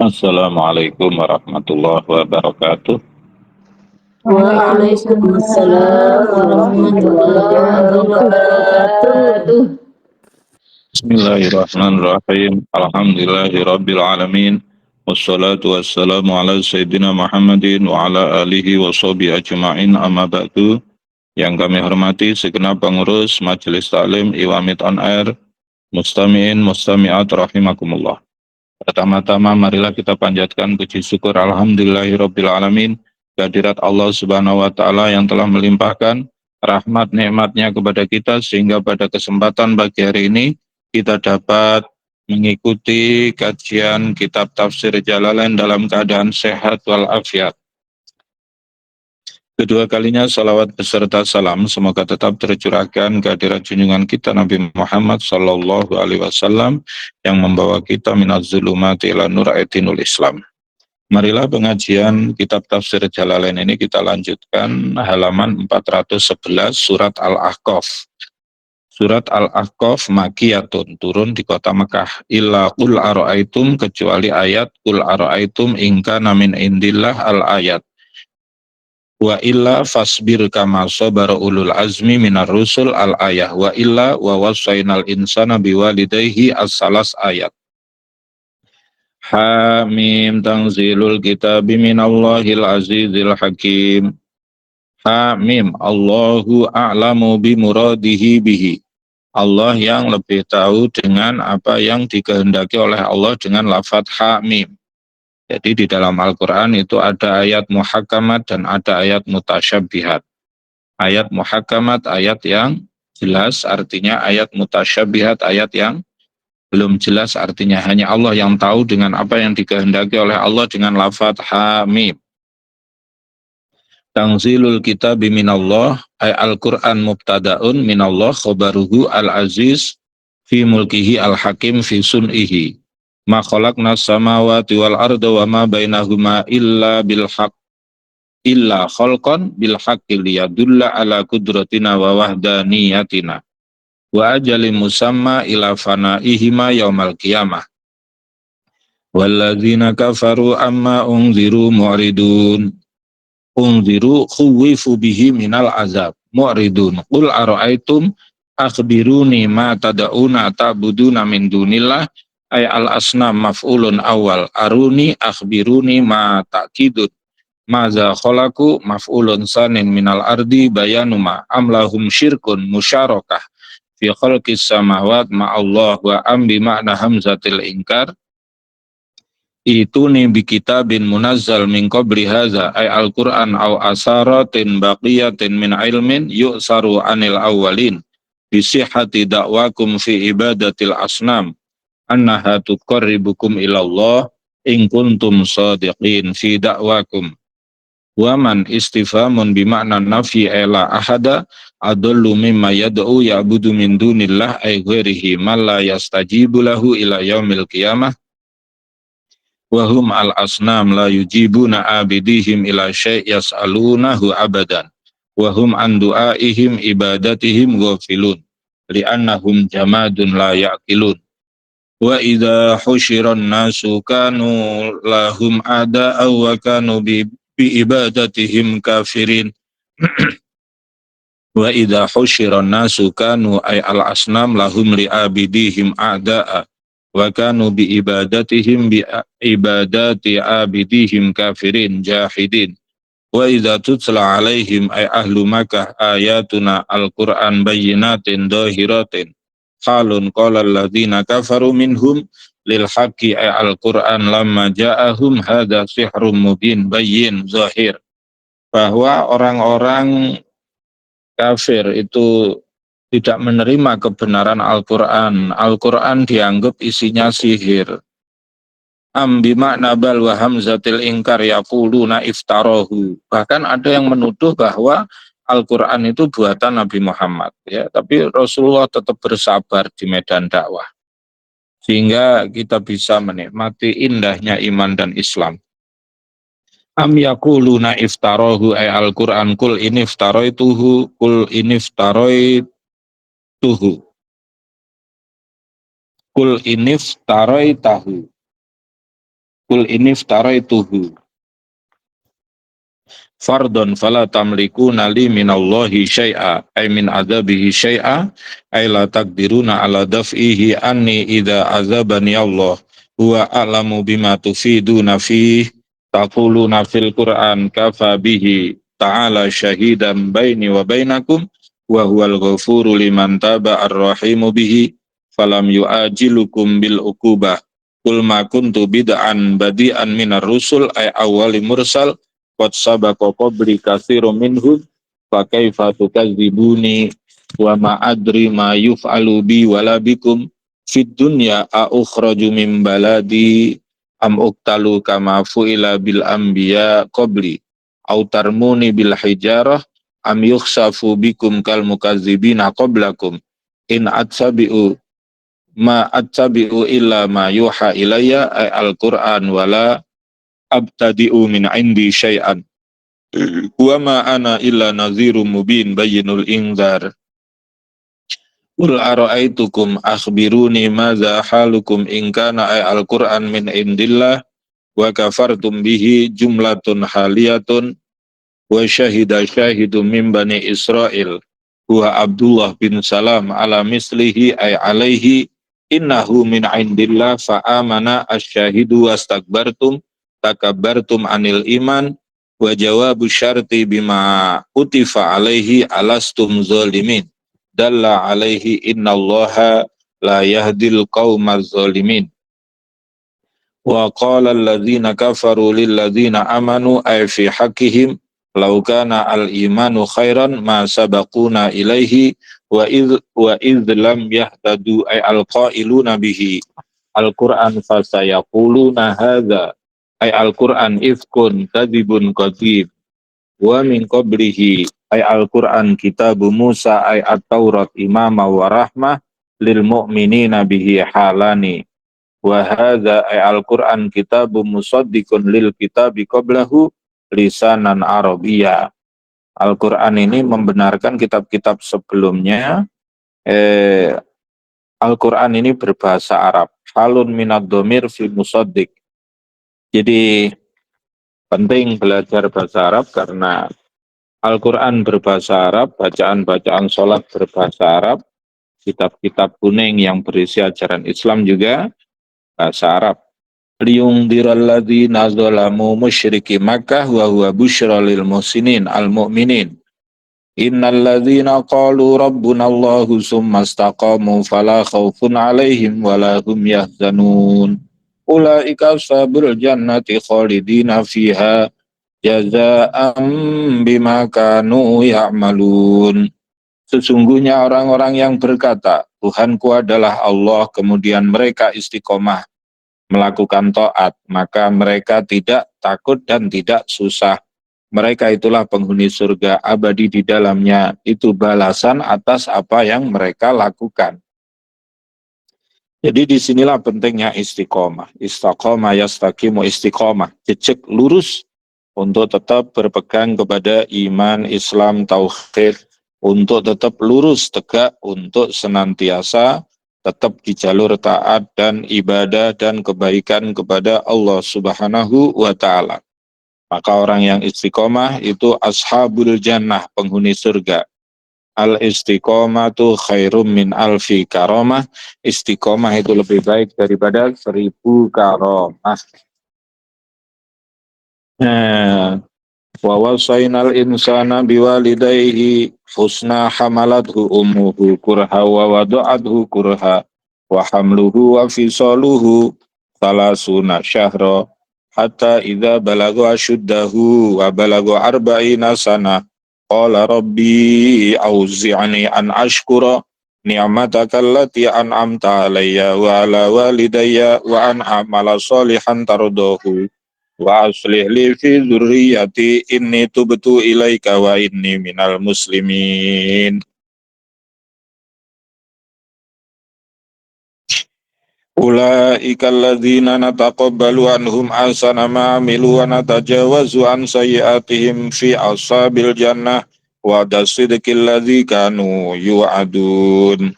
Assalamualaikum warahmatullahi wabarakatuh. Waalaikumsalam warahmatullahi wabarakatuh. Bismillahirrahmanirrahim. Alhamdulillahirabbil alamin. Wassalatu wassalamu ala sayyidina Muhammadin wa ala alihi wa sahbihi ajma'in, amma ba'du. Yang kami hormati segenap pengurus Majelis Taklim Iwamit On Air, mustami'in mustami'at rahimakumullah. Pertama-tama marilah kita panjatkan puji syukur alhamdulillahirabbil alamin kehadirat Allah Subhanahu wa taala yang telah melimpahkan rahmat nikmatnya kepada kita sehingga pada kesempatan pagi hari ini kita dapat mengikuti kajian kitab tafsir Jalalain dalam keadaan sehat walafiat. Kedua kalinya salawat beserta salam semoga tetap tercurahkan kehadirat junjungan kita Nabi Muhammad sallallahu alaihi wasallam yang membawa kita minaz zulumati ila nur aitinul Islam. Marilah pengajian kitab tafsir Jalalain ini kita lanjutkan halaman 411 surat Al-Ahqaf. Surat Al-Ahqaf makiyatun, turun di kota Mekah. Illa qul ara'aitum, kecuali ayat qul ara'aitum ingka namin indillah al-ayat. Wa illa fasbir kama sabara ulul azmi minar rusul al-ayah. Wa illa wa wassainal insana biwalidayhi as-salas ayat. Hamim tanzilul kitabi minallahil azizil hakim. Hamim, Allahu a'lamu bimuradihi bihi. Allah yang lebih tahu dengan apa yang dikehendaki oleh Allah dengan lafadz hamim. Jadi di dalam Al-Quran itu ada ayat muhakamat dan ada ayat mutasyabihat. Ayat muhakamat, ayat yang jelas, artinya ayat mutasyabihat, ayat yang belum jelas, artinya hanya Allah yang tahu dengan apa yang dikehendaki oleh Allah dengan lafadz hamim. Tanzilul kitabi minallah, ay Al-Quran mubtada'un minallah khobaruhu al-aziz fi mulkihi al-hakim fi sun'ihi. Ma khalaqnas samawati wal arda wa ma bainahuma illa bil haqq illa khalqan bil haqqi liyadulla ala qudratina wa wahdaniyatina wa ajali musamma ila fanaihima yaumal qiyamah. Walladzina kafaru amma unziru mu'ridun. Unziru khuwifu bihi minal azab mu'ridun. Qul ara'aitum akhbiruni ma tada'una ta'buduna min dunillah. Ay al-asnam maf'ulun awal. Aruni akhbiruni ma ta'kidun. Maza kholaku maf'ulun sanin minal ardi bayanuma. Amlahum syirkun musyarakah fi khalqis samawat ma'allah wa ambi ma'na hamzatil inkar. Itu nih bi kitabin munazzal min qabli hadza ay al-Qur'an aw asaratin baqiyatin min ilmin yu'saru anil awwalin bi sihhati da'wakum fi ibadatil asnam annaha tuqarribukum ilallah in kuntum shadiqin fi da'wakum. Wa man istifamun bi ma'na nafi ila ahada adallu mimma yad'u ya'budu min dunillah ay ghairihi man la yastajibu lahu ila yaumil qiyamah. Wahum al-asnam la yujibuna abidihim ila syai' yas'alunahu abadan. Wahum an du'aihim ibadatihim ghafilun. Li'annahum jamadun la ya'qilun. Wa idha husyiran nasu kanu lahum ada'a wa kanu bi ibadatihim kafirin. Wa idha husyiran nasu kanu ay al-asnam lahum li'abidihim a'da'a. Wa kanu bi ibadatihim bi ibadati abidihim kafirin jahidin. Wa idza tutla alaihim ay ahlu Makkah ayatuna al-Qur'an bayyinatin dhahiratin halun qala alladziina kafaru minhum lil haqqi ay al-Qur'an lamma ja'ahum hadza sihrun mubin bayyin zahir. Bahwa orang-orang kafir itu tidak menerima kebenaran Al-Quran. Al-Quran dianggap isinya sihir. Ambi makna bal wa hamzatil ingkar yaquluna iftarahu. Bahkan ada yang menuduh bahwa Al-Quran itu buatan Nabi Muhammad. Ya, tapi Rasulullah tetap bersabar di medan dakwah. Sehingga kita bisa menikmati indahnya iman dan Islam. Am yaquluna iftarahu ay Al-Quran kul iniftaroituhu kul iniftaroituhu kul iniftaroitahu Qul inni iftaraituhu fardon fala tamlikuna li minallahi syai'a ay min adzabihi syai'a ay la taqdiruna ala daf'ihi anni idza azabani Allah huwa a'lamu bima tufiduna fi taquluna fil Qur'an kafa bihi ta'ala syahidan baini wa bainakum wa huwal ghafuru liman taba ar-rahimu bihi falam yu'ajilukum bil uqubah qul ma kuntu bid'an badi'an minar rusul ay awwali mursal qad sabaqa qabli katsirum minhum fa kaifa tukadzibuni wa ma adri ma yuf'alu bi wala bikum fid dunya a ukhraju min baladi am uktalu kama fu'ila bil anbiya qabli au tarmuni bil hijarah am yukhsafu bikum kal mukazzibina qablakum in atsabi'u ma attabi'u illa ma yuha ilayya ay al-Qur'an wala abtadi'u min indi syai'an wa ma ana illa nadhirum mubin bayyinul inzar qul ara'aitukum akhbiruni madza halukum in kana ay al-Qur'an min indillah wa kafartum bihi jumlatun haliyatun wa syahida syahidum min bani Israel huwa Abdullah bin Salam ala mislihi ay alaihi innahu min indillah fa amana asyahidu wastakbartum takabbartum anil iman wa jawabu syarti bima utifa alaihi alastum zalimin dalla alaihi innallaha la yahdil qaumaz zalimin wa qala alladzina kafaru lil ladzina amanu ay fi haqqihim law kana al imanu khairan ma sabaquna ilaihi wa idh lam yahtadu ay al qailuna bihi al Qur'an fasayaquluna hadza ay al Qur'an ifkun kadzibun qadzib wa min qablihi ay al Qur'an kitabu Musa ay at-Taurat imama wa rahmah lil mu'minina bihi halani wa hadza ay al-Qur'an kitabun musaddiqun lil kitabi qablahu lisanan arabiyya. Al-Qur'an ini membenarkan kitab-kitab sebelumnya. Al-Qur'an ini berbahasa Arab. Halun minad dhamir fi musaddiq. Jadi penting belajar bahasa Arab karena Al-Qur'an berbahasa Arab, bacaan-bacaan sholat berbahasa Arab, kitab-kitab kuning yang berisi ajaran Islam juga bahasa Arab. Liyungdiralladzina zalamu musyriki Makkah wa huwa busyra lil muhsinin al mu'minin. Innalladzina qalu rabbunallahu summa istaqamu fala khaufun alaihim wala hum yahzanun. Ulaika ashabul jannati khalidina fiha jazaa'an bima kanu ya'malun. Sesungguhnya orang-orang yang berkata, Tuhanku adalah Allah, kemudian mereka istiqomah melakukan taat, maka mereka tidak takut dan tidak susah. Mereka itulah penghuni surga abadi di dalamnya. Itu balasan atas apa yang mereka lakukan. Jadi disinilah pentingnya istiqomah. Istiqomah yastaqimu istiqomah. Jejak lurus untuk tetap berpegang kepada iman, Islam, tauhid, untuk tetap lurus tegak, untuk senantiasa tetap di jalur taat dan ibadah dan kebaikan kepada Allah Subhanahu wa Ta'ala. Maka orang yang istiqomah itu ashabul jannah, penghuni surga. Al istiqomatu khairum min alfi karomah. Istiqomah itu lebih baik daripada 1000 karomah. Wa wasainal insana biwalidayhi husna hamalathu ummuhu kurha wa wada'athu kurha wa hamluhu wa fisaluhu salasuna syahra hatta idza balagha asyuddahu wa balagha arba'ina sana qala rabbi auzi'ni an ashkura ni'mataka allati an'amta alayya wa ala walidayya wa an amala salihan tardahu wa aslih li fi dzurriyyati inni tubtu ilaika wa inni minal muslimin. Ulaika alladzina nataqabbalu anhum ahsana ma amilu wa natajawazu an sayyi'atihim fi ashabil jannah wa dasidqil ladzi kanu yu'adun.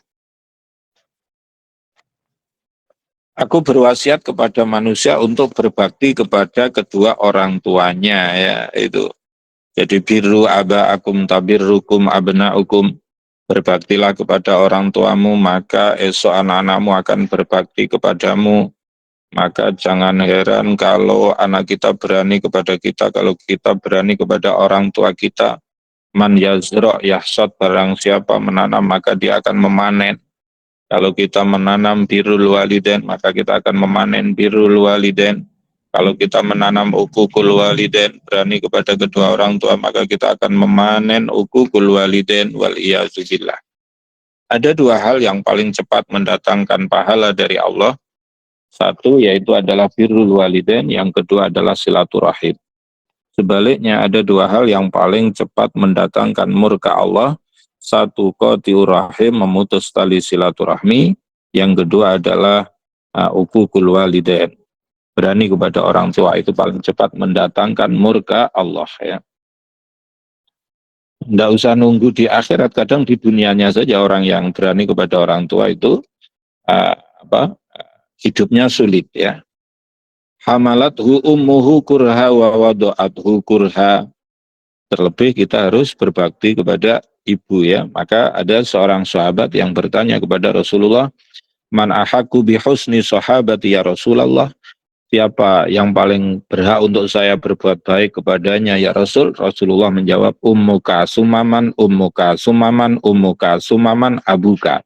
Aku berwasiat kepada manusia untuk berbakti kepada kedua orang tuanya, ya itu. Jadi biru aba'akum tabirrukum abna'ukum. Berbaktilah kepada orang tuamu, maka esok anak-anakmu akan berbakti kepadamu. Maka jangan heran kalau anak kita berani kepada kita, kalau kita berani kepada orang tua kita. Man yazra' yahsad, barang siapa menanam maka dia akan memanen. Kalau kita menanam birrul walidain, maka kita akan memanen birrul walidain. Kalau kita menanam ukukul walidain, berani kepada kedua orang tua, maka kita akan memanen ukukul walidain wal iyazubillah. Ada dua hal yang paling cepat mendatangkan pahala dari Allah. Satu yaitu adalah birrul walidain, yang kedua adalah silaturahim. Sebaliknya ada dua hal yang paling cepat mendatangkan murka Allah. Satu, qati'ur rahim, memutus tali silaturahmi. Yang kedua adalah uququl walidain. Berani kepada orang tua itu paling cepat mendatangkan murka Allah, ya. Tidak usah nunggu di akhirat, kadang di dunianya saja orang yang berani kepada orang tua itu hidupnya sulit, ya. Hamalathu ummuhu kurha wa wadu'athu kurha. Terlebih kita harus berbakti kepada ibu, ya. Maka ada seorang sahabat yang bertanya kepada Rasulullah, man ahaku bihusni sahabati ya Rasulullah, siapa yang paling berhak untuk saya berbuat baik kepadanya ya Rasul? Rasulullah menjawab, ummuka sumaman, ummuka sumaman, ummuka sumaman abuka.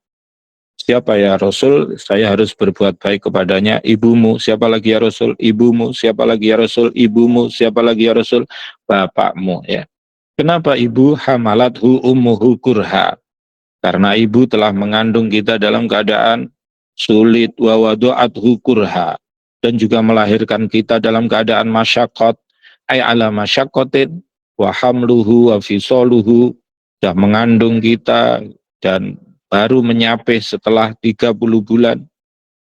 Siapa ya Rasul? Saya harus berbuat baik kepadanya. Ibumu. Siapa lagi ya Rasul? Ibumu. Siapa lagi ya Rasul? Ibumu. Siapa lagi ya Rasul? Bapakmu, ya. Kenapa ibu? Hamalathu ummuhu kurha. Karena ibu telah mengandung kita dalam keadaan sulit, wa wadu'athu kurha, dan juga melahirkan kita dalam keadaan masyaqqat, ay ala masyaqqatin, wa hamluhu wa fisoluhu, sudah mengandung kita dan baru menyapih setelah 30 bulan,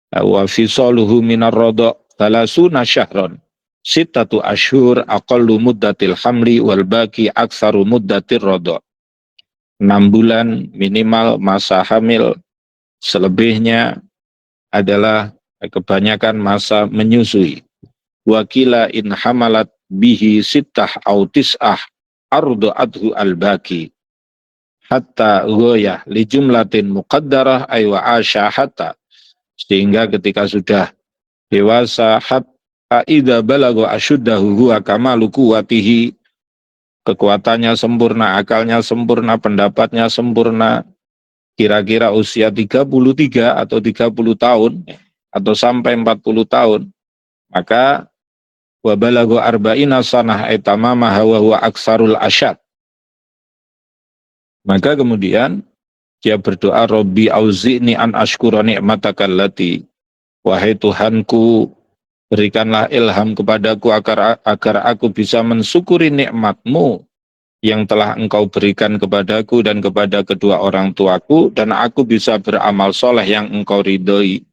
wa fisoluhu minar rodok talasuna syahron, sittatu ashur aqallu muddatil hamli wal baki aksaru muddatir rodok. 6 bulan minimal masa hamil, selebihnya adalah kebanyakan masa menyusui. Wakila in hamalat bihi sittah au tis'ah ardu'adhu al-baki hatta goyah li jumlatin muqaddarah aywa asya hatta, sehingga ketika sudah dewasa hatta idza balagu asyuddahu huwa kamalu quwwatihi, kekuatannya sempurna, akalnya sempurna, pendapatnya sempurna, kira-kira usia 33 atau 30 tahun atau sampai 40 tahun, maka wa balagha arba'ina sanah aitamama wa huwa aksarul asyad. Maka kemudian dia berdoa, Robbi auzi'ni an ashkura ni'mataka allati, wahai Tuhanku, berikanlah ilham kepadaku agar aku bisa mensyukuri nikmatmu yang telah engkau berikan kepadaku dan kepada kedua orang tuaku, dan aku bisa beramal soleh yang engkau ridhoi.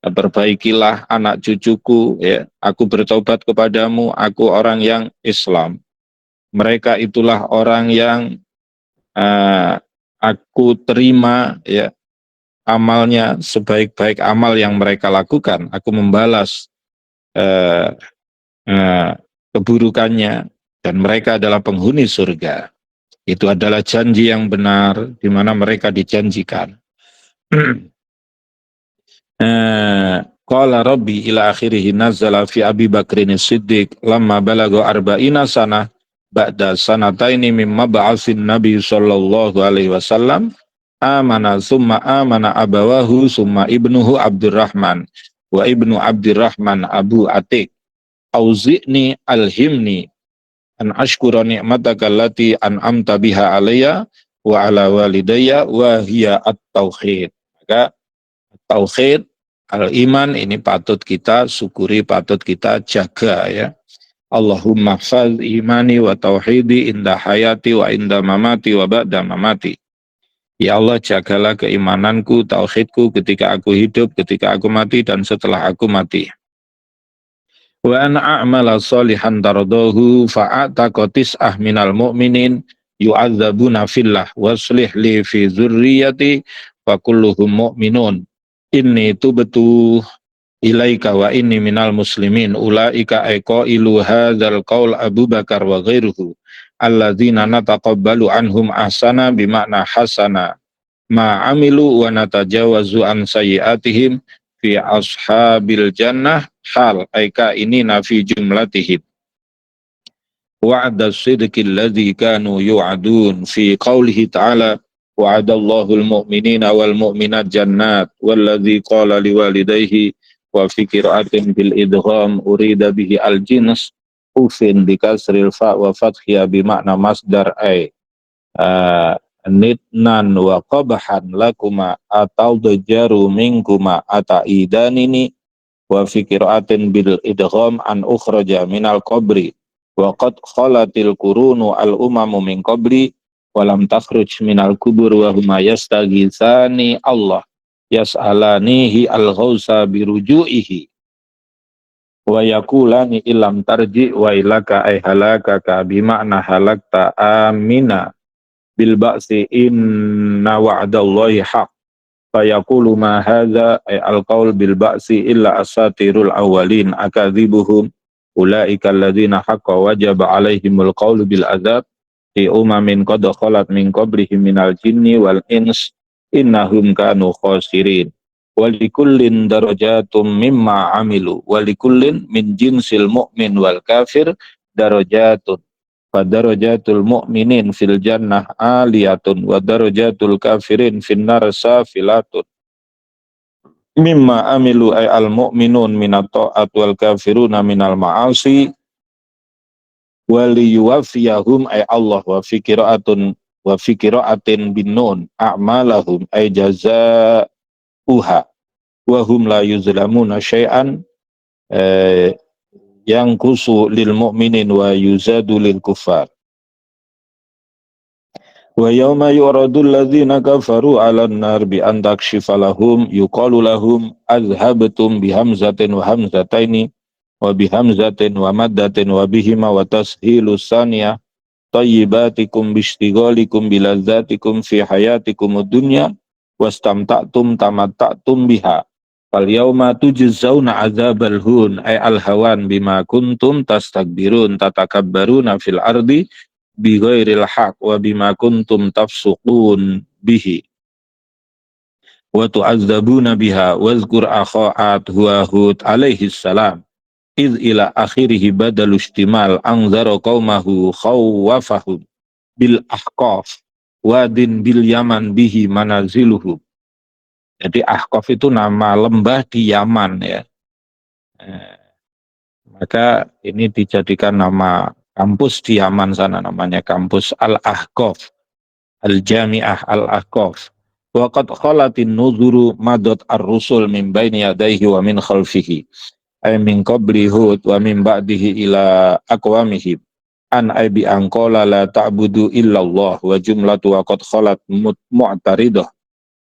Perbaikilah anak cucuku, ya. Aku bertobat kepadamu, aku orang yang Islam. Mereka itulah orang yang aku terima, ya, amalnya sebaik-baik amal yang mereka lakukan. Aku membalas keburukannya, dan mereka adalah penghuni surga. Itu adalah janji yang benar di mana mereka dijanjikan. Qala rabbi ila akhirih nazzala fi Abi Bakrin Siddiq lamma balagu arba'ina sanah ba'da sanataini mimma ba'asin Nabi sallallahu alaihi wasallam amana summa amana abawahu summa ibnuhu Abdurrahman wa ibnu Abdurrahman Abu Atik auzi'ni alhimni an ashkura ni'mataka allati an'amta biha alayya wa ala walidayya wa hiya at-tauhid. Maka tauhid, al-iman ini patut kita syukuri, patut kita jaga, ya. Allahumma hfaz imani wa tauhidi inda hayati wa inda mamati wa ba'da mamati. Ya Allah, jagalah keimananku, tauhidku ketika aku hidup, ketika aku mati, dan setelah aku mati. Wa an a'mala salihan tardahu fa'ataqatis minal mu'minin yu'adzabuna fillah waslih li fi dzurriyyati fa kulluhum mu'minun inni tubtu ilaika wa inni minal muslimin ulaika ilu hadzal qaul Abu Bakar wa ghairuhu alladzina nataqabbalu anhum ahsana bimakna hasana ma amilu wa natajawazu an sayyiatihim fi ashabil jannah hal aika ini nafi jumlatihim wa'da sidqi alladzi kanu yu'adun fi qaulihi ta'ala wa'adallahu al-mu'minina wal mu'minat jannat walladzi qala liwalidayhi wa fi qira'atin bil idgham urida bihi al-jins ufin bi kasril fa wa fathiya bi makna masdar ay nitnan wa qabahan lakuma atau dajaru minkuma ataidanini wa fi qira'atin bil idgham an ukhraja minal qabri wa qad khalatil qurunu al umamu min qabli wa lam takhruj minal kubur wa huma yastaghitsani Allah yas'alanihi al ghausa biruju'ihi wa yakulani ilam tarji wa ilaka ay halaka ka bima'na halakta amina bil ba'si inna wa'dallahi haq fayaqulu ma hadza ay al qaul bil ba'si illa asatirul awwalin akadzibuhum ulaika alladzina haqqa wajaba alaihimul qaulu bil azab fi umamin qad khalat min qablihim minal jinni wal ins innahum kanu khasirin walikullin darajatum mimma amilu walikullin min jinsil mu'min wal kafir darajatun fadarajatul mu'minin fil jannah aliyatun wa darajatul kafirin finnar safilatun mimma amilu ay al mu'minun minat ta'at wal kafiruna minal ma'asi waliyuwafiyahum ay Allah wa fi qira'atin bin nun a'malahum ay jazauha wa hum la yuzlamuna syai'an yang kusu lil mu'minin wa yuzadu lil kuffar wa yawma yuradul ladzina kafaru 'alan nar bi an takshifa lahum yuqalu lahum azhabtum bihamzatin wa hamzataini wa bihamzatin wa maddatin wa bihima wa tashilus saniyah tayyibatikum bishtighalikum biladzatikum fi hayatikum ad-dunya wastamta'tum tamatta'tum biha fal yauma tujzauna adzabal hun ay al hawan bima kuntum tastakbirun tatakabbaruna fil ardi bighairil haq wa bima kuntum tafsuqun bihi wa tu'adzabuna biha wazkur akhaat huwa hud alaihi salam id ila akhirih badal istimal anzara qaumahu khawwafahum bil ahqaf wadin bil yaman bihi manaziluhum. Jadi Ahqaf itu nama lembah di Yaman ya. Maka ini dijadikan nama kampus di Yaman sana, namanya kampus Al-Ahqaf, Al-Jami'ah Al-Ahqaf. Wa qad khalatin nuzuru madad ar-rusul min baini yadayhi wa min khalfihi. Ay min qabli Hud wa min ba'dihi ila aqwamihi. An ay bi anqala la ta'budu illallah wa jumlatu wa qad khalat mu'taridah.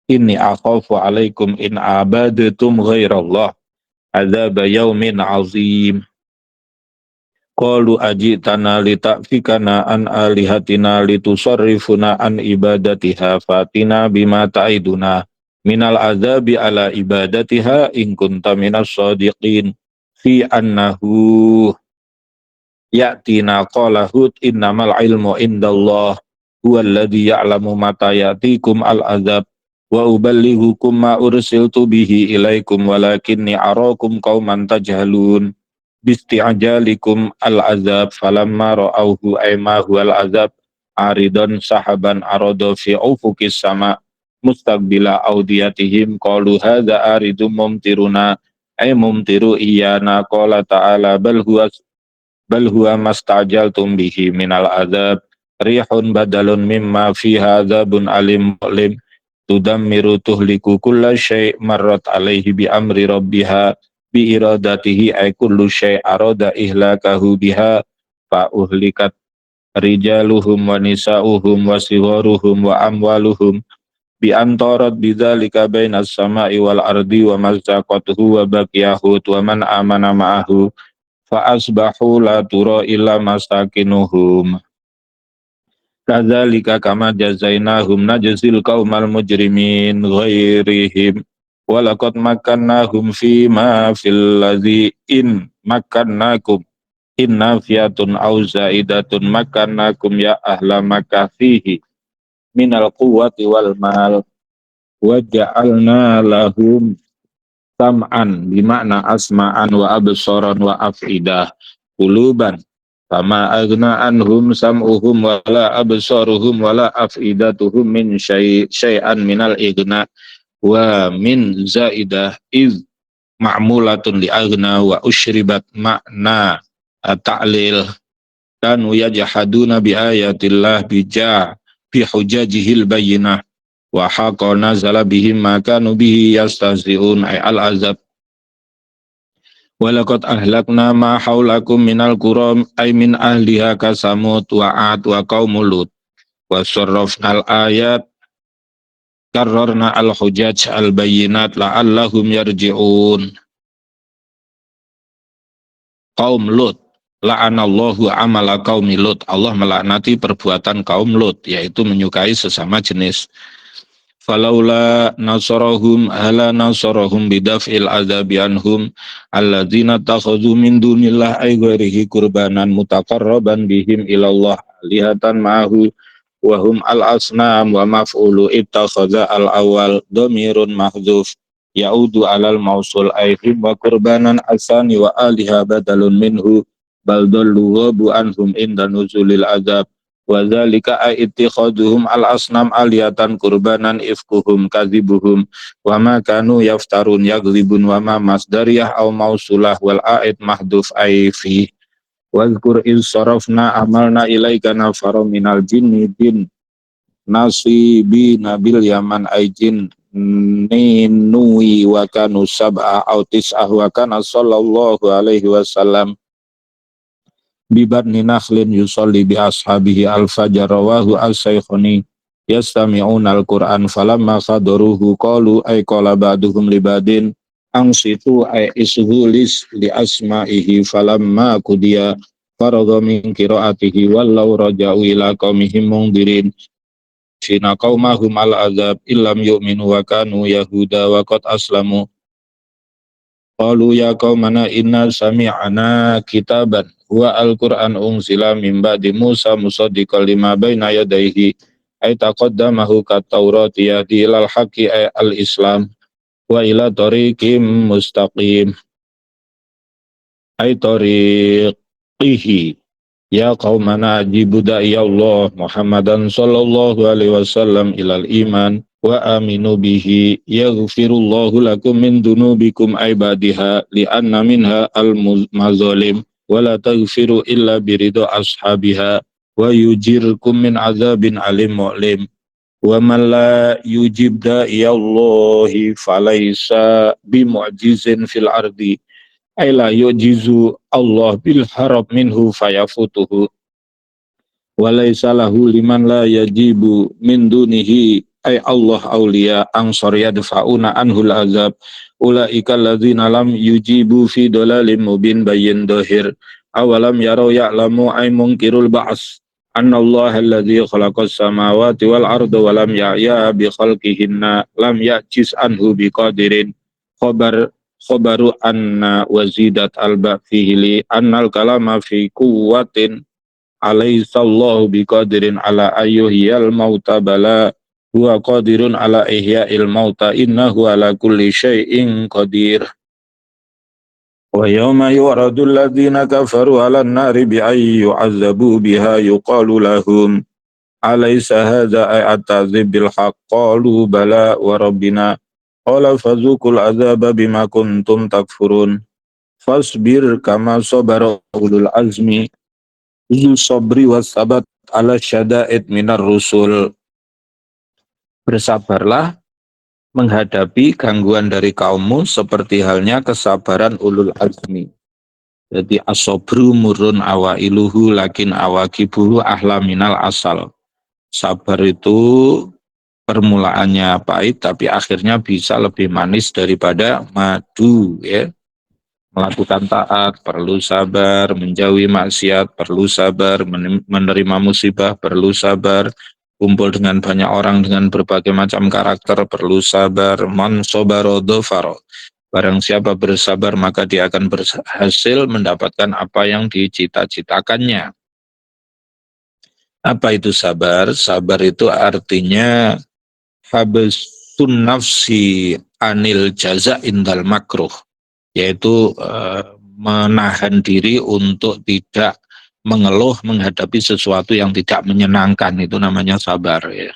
Inni akhafu alaikum in abadatum ghairallah adzab yaumin azim. Qalu ajitana lita'fikana an alihatina litusarrifuna an ibadatiha fatina bima ta'iduna minal azabi ala ibadatiha in kunta minas sadiqin fi annahu ya'tina qala hud innamal ilmu indallah huwallazi ya'lamu mata ya'tikum al-azab wa uballighukum ma ursiltu bihi ilaikum walakinni arakum qauman tajhalun bisti'ajalikum al-azab falamma ra'awhu ayma huwal azab aridan sahaban arada fi ufuqis sama mustaqbila audiyatihim qalu hadza aridum mumtiruna ay mumtiru iyana qala ta'ala bal huwa mastajaltum bihi minal azab rihun badalun mimma fiha azabun alim mu'lim tudammiru tuhliku kulla syai' marrat alaihi bi amri rabbiha bi iradatihi ay kullu syai' arada ihlakahu biha fa uhlikat rijaluhum wa nisa'uhum wa sigharuhum wa amwaluhum bi antarat bidzalika bainas sama'i wal ardi wa mazzaqatuhu wa baqiyahut wa man amana ma'ahu fa asbahu la tura illa masakinuhum. Kadzalika kama jazainahum najzil qaumal mujrimin ghairihim walaqad makkannahum fima fil ladzi in makkannakum inna fiyatun au zaidatun makkannakum ya ahla makkah fihi minal quwwati wal mal wa ja'alna lahum sam'an bimakna asma'an wa absaran wa afidah quluban fama agna anhum sam'uhum wala absaruhum wala afidatuhum min syai'an minal igna wa min zaidah iz ma'mulatun li agna wa usyribat makna ta'lil kanu yajhaduna bi ayatillah bi hujajihil bayyinah wa haqa nazala bihim ma kanu bihi yastahzi'un ay al azab walaqad ahlakna ma haulakum minal qura ay min ahliha kasamut wa ad wa qaumul lut wa sarrafnal ayat karrarna al hujaj al bayyinat la'allahum yarji'un. Kaum Lut, la'anallahu amala qaumi Lut, Allah melaknati perbuatan kaum Lut, yaitu menyukai sesama jenis. Falaula nasarahum ala nasarahum bidaf'il adzabi anhum alladzina takhadhu min dunillah ay ghairihi qurbanan mutaqarraban bihim ilallah lihatan ma'ahu wa hum al-asnam wa maf'ulu ittakhadha al-awwal dhamirun mahdzuf ya'udu alal mausul ayhim wa qurbanan asani wa aliha badalun minhu bal dallu ghabu anhum inda nuzulil azab wa dzalika ittikhaduhum al asnam aliyatan qurbanan ifkuhum kadzibuhum wa ma kanu yaftarun yaghlibun wa ma masdariyah aw mausulah wal a'id mahdhuf ay fi wazkur iz sarafna amalna ilaika nafara minal jinni bin nasibi nabil yaman ay jin ninui wa kanu sab'a aw tis'ah wa kana sallallahu alaihi wasallam bibatni nakhlin yusalli bi ashabihi al-fajr rawahu as-saykhuni yastami'una al-Qur'an falamma khadaruhu qalu ay qala ba'duhum li badin angsitu ay ishulis li asma'ihi falamma qudiya faragha min qira'atihi wallau raja'u ila qaumihim mundirin Shina qaumahum al-azab illam yu'minu wa kanu yahuda wa qad aslamu qalu ya qaumana inna sami'ana kitaban huwa al-Qur'an unzila min ba'di Musa musaddiqan lima baina yadayhi ay taqaddamahu kat-taurati yahdi ilal haqqi ay al-islam wa ila tariqim mustaqim ay tariqihi ya qaumana ajibu da'i Allah Muhammadan sallallahu alaihi wasallam ilal iman wa aminu bihi yaghfirullahu lakum min dunubikum aibadiha li'anna minha al-mazalim wa la taghfiru illa biridha ashabiha wa yujirkum min azabin alim mu'lim wa man la yujib da'i Allahi falaysa bimu'jizin fil ardi ay la yujizu Allah bil harab minhu fayafutuhu walaysa lahu liman la yajibu min dunihi ay Allah awliya ansar yadfa'una anhul azab ulaika alladzina lam yujibu fi dalalim mubin bayyin dahir awalam yarau ya'lamu ay munkirul ba's annallaha alladzi khalaqas samawati wal arda wa lam ya'ya bi khalqihinna lam ya'jiz anhu biqadirin khobaru anna wazidat alba fihi li annal kalama fi quwwatin alaihissallahu biqadirin ala ayyuhiyal mauta bala huwa qadirun ala ihya'il mauta innahu ala kulli syai'in qadir wa yawma yu'radul ladzina kafaru 'alan nari bi ayyi yu'azzabu biha yuqalu lahum alaysa hadza ay'atazib bil haqq qalu bala wa rabbina qala fazukul azaba bima kuntum takfurun fasbir kama sabara ulul azmi zu sabri was sabat ala syada'id minar rusul bersabarlah menghadapi gangguan dari kaummu seperti halnya kesabaran ulul azmi. Jadi asobru murun awailuhu lakin awakibuhu ahla minal asal. Sabar itu permulaannya pahit tapi akhirnya bisa lebih manis daripada madu ya. Melakukan taat perlu sabar, menjauhi maksiat perlu sabar, menerima musibah perlu sabar, kumpul dengan banyak orang dengan berbagai macam karakter, perlu sabar. Man sobaro dhafaro. Barang siapa bersabar maka dia akan berhasil mendapatkan apa yang dicita-citakannya. Apa itu sabar? Sabar itu artinya habasun nafsi anil jaza indal makruh, yaitu menahan diri untuk tidak mengeluh menghadapi sesuatu yang tidak menyenangkan, itu namanya sabar ya.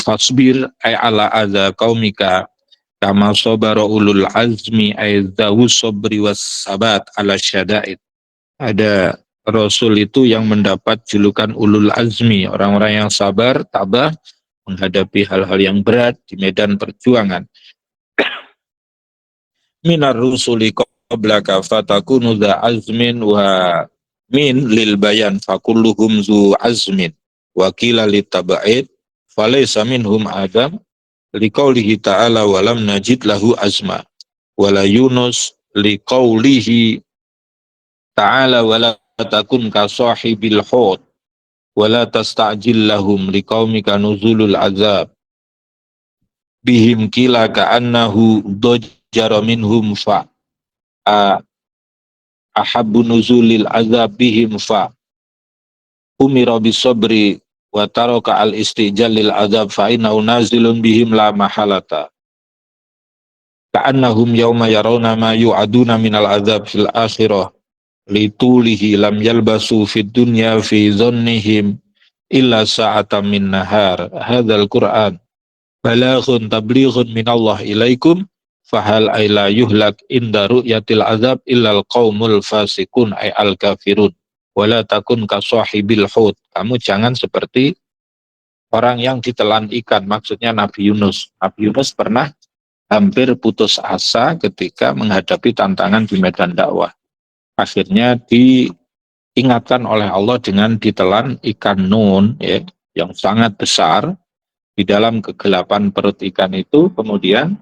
Fasbir ay ala adza qaumika kama sabara ulul azmi ay dzawu sabri was sabat ala syada'id. Ada Rasul itu yang mendapat julukan ulul azmi, orang-orang yang sabar, tabah menghadapi hal-hal yang berat di medan perjuangan. Minar rusuli qablaka fatakunu dha azmin wa min lil bayan fakulluhum zu azmin wa qila litaba'id falaysa minhum adam liqaulihi ta'ala walam najid lahu azma wala Yunus liqaulihi ta'ala wala takun ka sahibil hud wala tasta'jil lahum liqaumika nuzulul azab bihim kila ka'annahu dojjara minhum fa ahabbu nuzulil azab bihim fa umira bisobri wa taraka al istijalil azab fa innahu nazilun bihim la mahalata ka'annahum yawma yarawna ma yu'aduna minal azab fil akhirah litulihi lam yalbasu fid dunya fi dhannihim illa sa'atan min nahar hadzal qur'an balaghun tablighun minallah ilaikum fahal ayla yuhlak inda ru'yatil azab illal qaumul fasikun ay al kafirun wala takun ka sahibil hut. Kamu jangan seperti orang yang ditelan ikan, maksudnya Nabi Yunus. Nabi Yunus pernah hampir putus asa ketika menghadapi tantangan di medan dakwah. Akhirnya diingatkan oleh Allah dengan ditelan ikan nun ya, yang sangat besar. Di dalam kegelapan perut ikan itu kemudian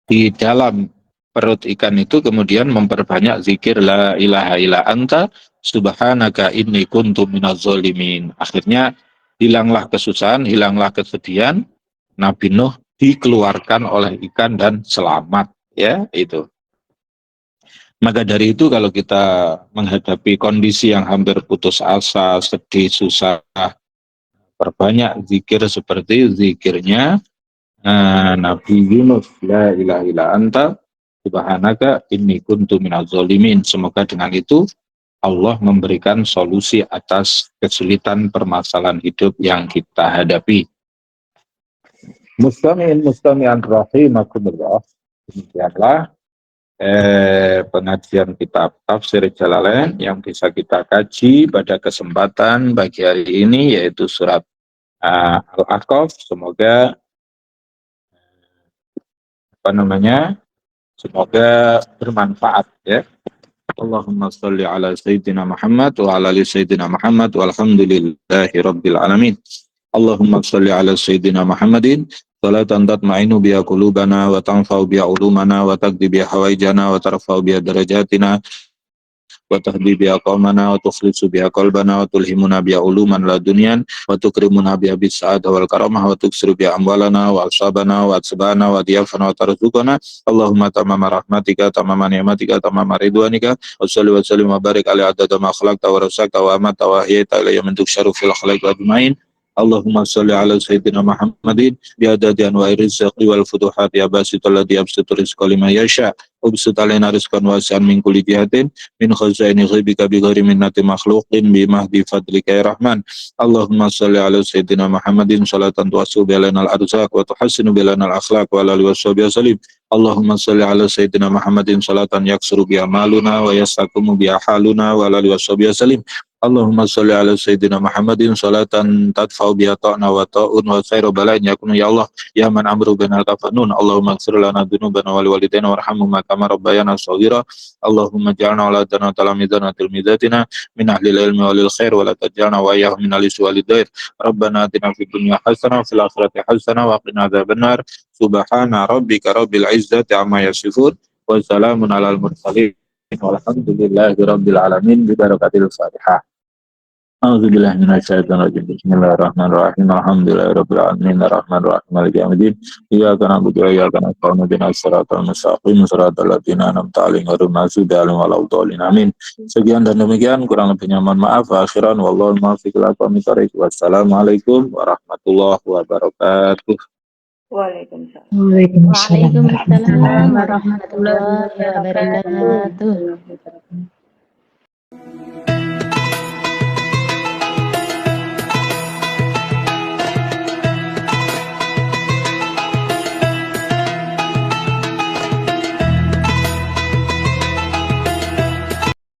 di dalam perut ikan itu kemudian memperbanyak zikir la ilaha illa anta subhanaka inni kuntu minaz zalimin. Akhirnya hilanglah kesusahan, hilanglah kesedihan. Nabi Nuh dikeluarkan oleh ikan dan selamat ya itu. Maka dari itu kalau kita menghadapi kondisi yang hampir putus asa, sedih, susah, perbanyak zikir seperti zikirnya Nabi Yunus, la ilaha illa anta subhanaka inni kuntu minaz zalimin. Semoga dengan itu Allah memberikan solusi atas kesulitan permasalahan hidup yang kita hadapi. Mustami'an rahimakumullah. Demikianlah pengajian kitab Tafsir Jalalain yang bisa kita kaji pada kesempatan pagi hari ini, yaitu surat Al-Ahqaf. Semoga semoga bermanfaat ya. Allahumma sholli ala sayyidina Muhammad wa ala ali sayyidina Muhammad walhamdulillahi rabbil alamin. Allahumma sholli ala sayyidina Muhammadin salatan tatma'inu biha qulubana wa tanfa'u biha ulumana wa taqdi biha hawaijana wa tarfa'u biha darajatina wa tahdi biha qaumana wa tukhlisu biha qalbana wa tulhimuna biha uluman ladunyan wa tukrimuna biha bis'adah wal karamah wa tuksiru biha amwalana wa asabana wa atsbana wa diyafana wa tarzukana. Allahumma tamama rahmatika tamama ni'matika tamama ridwanika wa salli wa sallim wa barik ala adada ma khalaqta wa rasakta wa amata wa ahyayta ila yamin tuksharu fil khalaiq ajmain. Allahumma salli ala sayyidina Muhammadin biadadi anwa'ir rizqi wal futuhat ya basitul ladhi absitu rizqa liman yasha ubsut alaina rizqan wasi'an min kulli jihatin min khazaini ghaibika bi ghairi minnati makhluqin bi mahdi fadlika ya rahman. Allahumma salli ala sayyidina Muhammadin salatan tu'assu bi lana al-arzaq wa tuhassinu bi lana al-akhlaq wa ala alihi washabihi wasallim. Allahumma salli ala sayyidina Muhammadin salatan yaksuru bi amaluna wa yasakumu bi haluna wa ala alihi washabihi wasallim. Allahumma sholli ala sayyidina Muhammadin salatan tadfa'u biha ta'na wa ta'un wa khairu bala'in yakunu ya Allah ya man amru binal kafanun. Allahumma ighfir lana dhunubana wa liwalidayna warhamhuma kama rabbayana shaghira. Allahumma ja'alna auladana talamidana tilmidatina min ahli ilmi wa lil khair wa la taj'alna wa iyyahum min ahli su'alid dair. Rabbana atina fid dunya hasanah wa fil akhirati hasanah wa qina adzabannar. Subhana rabbika rabbil izzati amma yasifun wa salamun alal mursalin. Walhamdulillahi rabbil alamin bi barakatil Fatihah. A'udzubillahi minasyaitonirrajim. Bismillahirrahmanirrahim. Alhamdulillahirabbil alamin arrahmanirrahim maliki yaumiddin. Iyyaka na'budu wa iyyaka nasta'in ihdinas siratal mustaqim siratal ladzina an'amta 'alaihim ghairil maghdubi 'alaihim waladdallin. Amin. Sekian dan demikian, kurang lebihnya mohon maaf. Akhiran wallahu muwaffiq ila aqwamit thoriq. Wassalamualaikum warahmatullahi wabarakatuh. Waalaikumsalam. Waalaikumsalam Waalaikumsalam warahmatullahi warahmatullahi wabarakatuh. wabarakatuh.